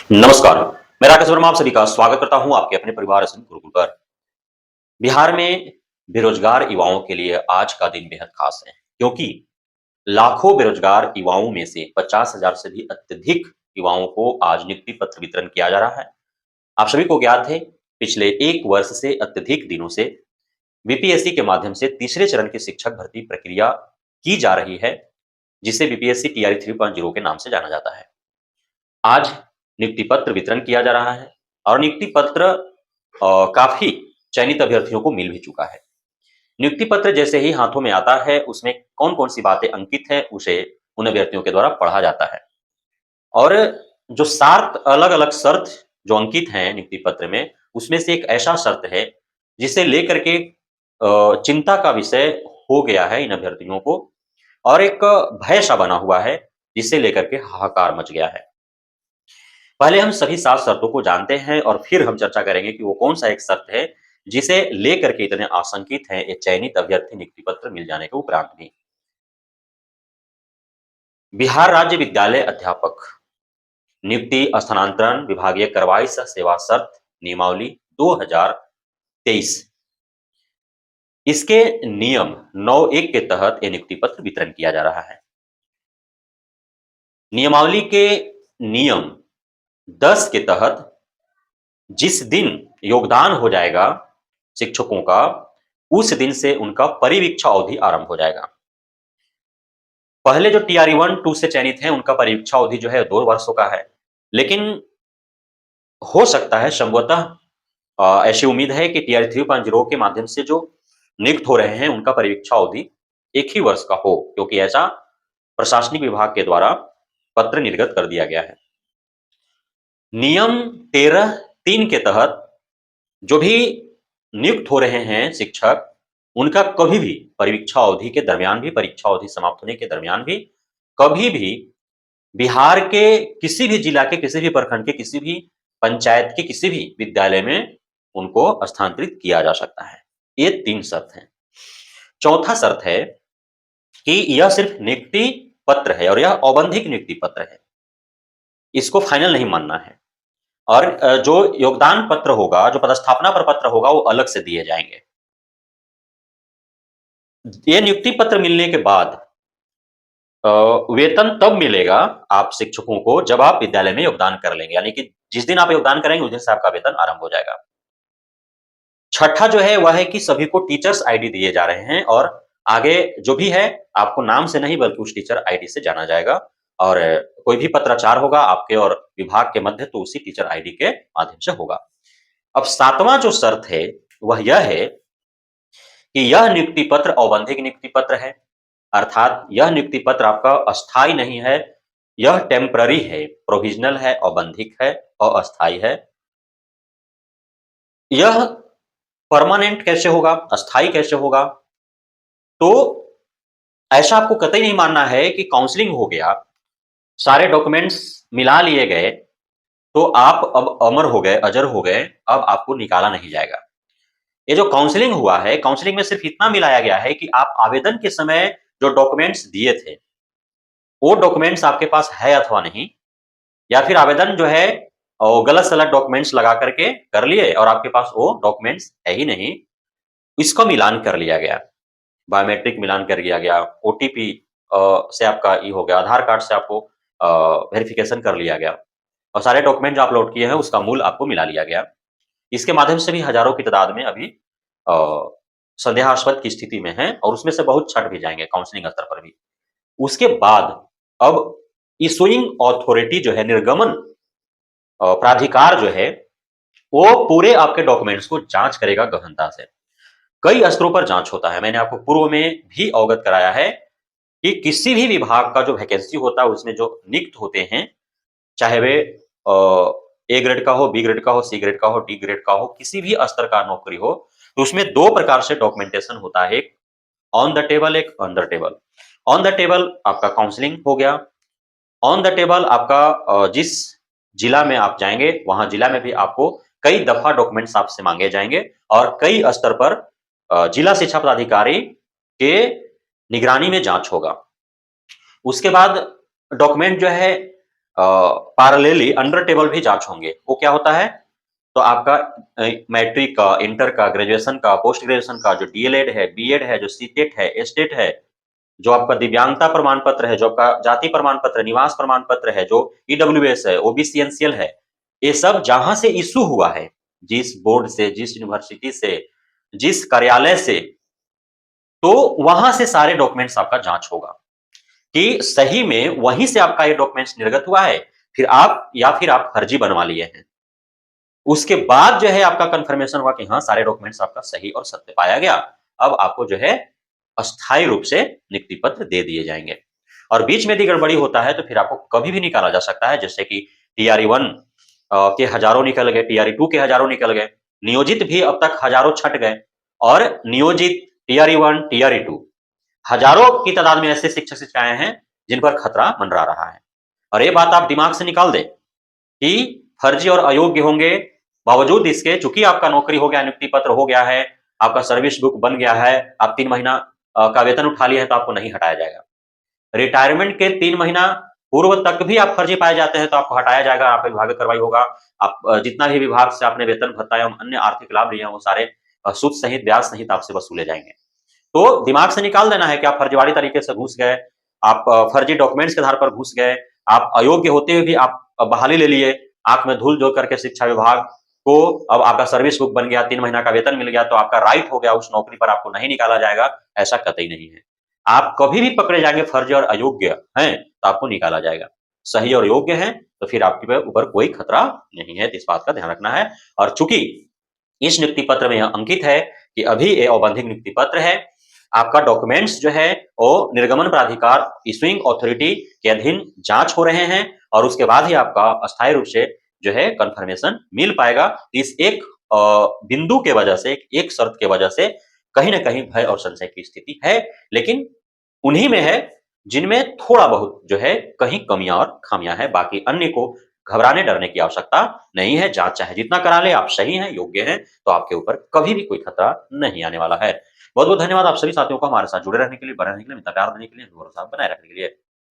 नमस्कार, मैं राकेश वर्मा आप सभी का स्वागत करता हूं आपके अपने परिवार एसएम गुरुकुल पर। बिहार में बेरोजगार युवाओं के लिए आज का दिन बेहद खास है, क्योंकि लाखों बेरोजगार युवाओं में से 50,000 से भी अत्यधिक युवाओं को आज नियुक्ति पत्र वितरण किया जा रहा है। आप सभी को ज्ञात है, पिछले 1 वर्ष से अत्यधिक दिनों से बीपीएससी के माध्यम से तीसरे चरण की शिक्षक भर्ती प्रक्रिया की जा रही है, जिसे बीपीएससी टीआरई 3.0 के नाम से जाना जाता है। आज नियुक्ति पत्र वितरण किया जा रहा है और नियुक्ति पत्र काफ़ी चयनित अभ्यर्थियों को मिल भी चुका है। नियुक्ति पत्र जैसे ही हाथों में आता है, उसमें कौन-कौन सी बातें अंकित हैं, उसे उन अभ्यर्थियों के द्वारा पढ़ा जाता है। और जो 7 अलग-अलग शर्त जो अंकित हैं नियुक्ति पत्र में, उसमें से एक ऐसा शर्त है, जिसे लेकर के चिंता का विषय हो गया है इन अभ्यर्थियों को और एक भय सा बना हुआ है, जिसे लेकर के हाहाकार मच गया है। पहले हम सभी 7 शर्तों को जानते हैं और फिर हम चर्चा करेंगे कि वो कौन-सा एक शर्त है, जिसे लेकर के इतने आशंकित हैं ये चयनित अभ्यर्थी नियुक्ति पत्र मिल जाने के उपरांत भी। बिहार राज्य विद्यालय अध्यापक नियुक्ति स्थानांतरण विभागीय कार्रवाई सह सेवा शर्त नियमावली 2023 इसके नियम 9(1) के तहत ये नियुक्ति पत्र वितरण किया जा रहा है। नियमावली के नियम 10 के तहत जिस दिन योगदान हो जाएगा शिक्षकों का, उस दिन से उनका परिवीक्षा अवधि आरंभ हो जाएगा। पहले जो टीआरई 1-2 से चयनित हैं, उनका परिवीक्षा अवधि जो है 2 वर्षों का है। लेकिन हो सकता है संभवतः ऐसी उम्मीद है कि टीआरई 3.0 के माध्यम से जो नियुक्त हो रहे हैं, उनका परिवीक्षा अवधि 1 ही वर्ष का हो, क्योंकि ऐसा प्रशासनिक विभाग के द्वारा पत्र निर्गत कर दिया गया है। नियम 13(3) के तहत जो भी नियुक्त हो रहे हैं शिक्षक, उनका कभी भी परिवीक्षा अवधि के दरमियान भी, परीक्षा अवधि समाप्त होने के दरमियान भी, कभी भी बिहार के किसी भी जिला के, किसी भी प्रखंड के, किसी भी पंचायत के किसी भी विद्यालय में उनको स्थानांतरित किया जा सकता है। ये 3 शर्त हैं। चौथा शर्त है कि यह सिर्फ नियुक्ति पत्र है और यह औबंधिक नियुक्ति पत्र है। इसको फाइनल नहीं मानना है। और जो योगदान पत्र होगा, जो पदस्थापना प्रपत्र होगा, वो अलग से दिए जाएंगे। ये नियुक्ति पत्र मिलने के बाद वेतन तब मिलेगा आप शिक्षकों को जब आप विद्यालय में योगदान कर लेंगे, यानी कि जिस दिन आप योगदान करेंगे उस दिन से आपका वेतन आरंभ हो जाएगा। छठा जो है वह है कि सभी को टीचर्स आईडी दिए जा रहे हैं और आगे जो भी है आपको नाम से नहीं बल्कि उस टीचर आईडी से जाना जाएगा और कोई भी पत्राचार होगा आपके और विभाग के मध्य तो उसी टीचर आईडी के माध्यम से होगा। अब 7वां जो शर्त है वह यह है कि यह नियुक्ति पत्र औबंधिक नियुक्ति पत्र है, अर्थात यह नियुक्ति पत्र आपका अस्थायी नहीं है, यह टेम्पररी है, प्रोविजनल है, औबंधिक है और अस्थायी है। यह परमानेंट कैसे होगा, अस्थायी कैसे होगा? तो ऐसा आपको कतई नहीं मानना है कि काउंसलिंग हो गया, सारे डॉक्यूमेंट्स मिला लिए गए, तो आप अब अमर हो गए, अजर हो गए, अब आपको निकाला नहीं जाएगा। ये जो काउंसलिंग हुआ है, काउंसलिंग में सिर्फ इतना मिलाया गया है कि आप आवेदन के समय जो डॉक्यूमेंट्स दिए थे, वो डॉक्यूमेंट्स आपके पास है अथवा नहीं, या फिर आवेदन जो है गलत-सलत डॉक्यूमेंट्स लगा करके कर लिए और आपके पास वो डॉक्यूमेंट्स है ही नहीं, इसका मिलान कर लिया गया। बायोमेट्रिक मिलान कर लिया गया, ओटीपी से आपका ये हो गया, आधार कार्ड से आपको वेरिफिकेशन कर लिया गया और सारे डॉक्यूमेंट जो अपलोड किए हैं उसका मूल आपको मिला लिया गया। इसके माध्यम से भी हजारों की तादाद में अभी अ, संदेहास्पद की स्थिति में हैं और उसमें से बहुत छँट भी जाएँगे काउंसलिंग स्तर पर भी। उसके बाद अब इश्यूइंग अथॉरिटी जो है, निर्गमन प्राधिकार जो है, वो पूरे आपके डॉक्यूमेंट्स को जाँच करेगा गहनता से। कई स्तरों पर जाँच होता है, मैंने आपको पूर्व में भी अवगत कराया है कि किसी भी विभाग का जो वैकेंसी होता है उसमें जो नियुक्त होते हैं, चाहे वे ए ग्रेड का हो, बी ग्रेड का हो, सी ग्रेड का हो, डी ग्रेड का हो, किसी भी स्तर का नौकरी हो, तो उसमें 2 प्रकार से डॉक्यूमेंटेशन होता है, एक ऑन द टेबल, एक on the table. On the table आपका काउंसलिंग हो गया, ऑन द टेबल आपका जिस जिला में आप जाएँगे, वहाँ जिला में भी आपको कई दफ़ा डॉक्यूमेंट्स आपसे माँगे जाएँगे और कई स्तर पर जिला शिक्षा पदाधिकारी के निगरानी में जाँच होगा। उसके बाद डॉक्यूमेंट जो है पैरेलली अंडर टेबल भी जाँच होंगे। वो क्या होता है? तो आपका मैट्रिक का, इंटर का, ग्रेजुएशन का, पोस्ट ग्रेजुएशन का, जो डीएलएड है, बीएड है, जो सीटेट है, एस्टेट है, जो आपका दिव्यांगता प्रमाण पत्र है, जो आपका जाति प्रमाण पत्र, निवास प्रमाण पत्र है, जो ईडब्ल्यूएस है, ओबीसी एनसीएल है, ये सब जहाँ से इश्यू हुआ है, जिस बोर्ड से, जिस यूनिवर्सिटी से, जिस कार्यालय से, तो वहाँ से सारे डॉक्यूमेंट्स आपका जाँच होगा कि सही में वहीं से आपका ये डॉक्यूमेंट्स निर्गत हुआ है, फिर आप फर्जी बनवा लिए हैं। उसके बाद जो है आपका कन्फर्मेशन हुआ कि हाँ, सारे डॉक्यूमेंट्स आपका सही और सत्य पाया गया। अब आपको जो है अस्थायी रूप से नियुक्ति पत्र दे दिए जाएँगे। और बीच में यदि गड़बड़ी होता है तो फिर आपको कभी भी निकाला जा सकता है, जैसे कि टीआरई 1 के हज़ारों निकल गए, टीआरई 2 के हज़ारों निकल गए, नियोजित भी अब तक हज़ारों छँट गए और नियोजित टीआरई 1, टीआरई 2 हज़ारों की तादाद में ऐसे शिक्षक-शिक्षिकाएँ हैं, जिन पर खतरा मंडरा रहा है। और ये बात आप दिमाग से निकाल दें कि फर्जी और अयोग्य होंगे, बावजूद इसके चूँकि आपका नौकरी हो गया, नियुक्ति पत्र हो गया है, आपका सर्विस बुक बन गया है, आप 3 महीना का वेतन उठा लिए हैं, तो आपको नहीं हटाया जाएगा। रिटायरमेंट के 3 महीना पूर्व तक भी आप फर्जी पाए जाते हैं, तो आपको हटाया जाएगा, आप पे विभागीय कार्रवाई होगा। आप जितना भी विभाग से आपने वेतन भत्ता एवं अन्य आर्थिक लाभ लिए हैं, वो सारे सूद सहित, ब्याज सहित आपसे वसूले जाएँगे। तो दिमाग से निकाल देना है कि आप फर्जीवाड़ी तरीके से घुस गए, आप फर्जी डॉक्यूमेंट्स के आधार पर घुस गए, आप अयोग्य होते हुए भी आप बहाली ले लिए, आँख में धूल झोंक करके शिक्षा विभाग को अब आपका सर्विस बुक बन गया, 3 महीना का वेतन मिल गया, तो आपका राइट हो गया, उस नौकरी पर आपको नहीं निकाला जाएगा, ऐसा कतई नहीं है। आप कभी भी पकड़े जाएँगे फर्जी और अयोग्य हैं, तो आपको निकाला जाएगा। सही और योग्य हैं, तो फिर आपके ऊपर कोई खतरा नहीं है, तो इस बात का ध्यान रखना है। और चूँकि इस नियुक्ति पत्र में यह अंकित है कि अभी ये औपबंधिक नियुक्ति पत्र है, आपका डॉक्यूमेंट्स जो है वो निर्गमन प्राधिकार इश्यूइंग अथॉरिटी के अधीन जाँच हो रहे हैं और उसके बाद ही आपका अस्थायी रूप से जो है कन्फर्मेशन मिल पाएगा। इस एक बिंदु के वजह से, एक शर्त के वजह से कहीं न कहीं भय और संशय की स्थिति है, लेकिन उन्हीं में है जिनमें थोड़ा बहुत जो है कहीं कमियाँ और खामियाँ हैं, बाकी अन्य को घबराने डरने की आवश्यकता नहीं है। जाँच चाहे जितना करा लें, आप सही हैं, योग्य हैं, तो आपके ऊपर कभी भी कोई खतरा नहीं आने वाला है। बहुत-बहुत धन्यवाद आप सभी साथियों का हमारे साथ जुड़े रहने के लिए, बने रहने के लिए, मित्रता प्यार देने के लिए, भरोसा बनाए रखने के लिए।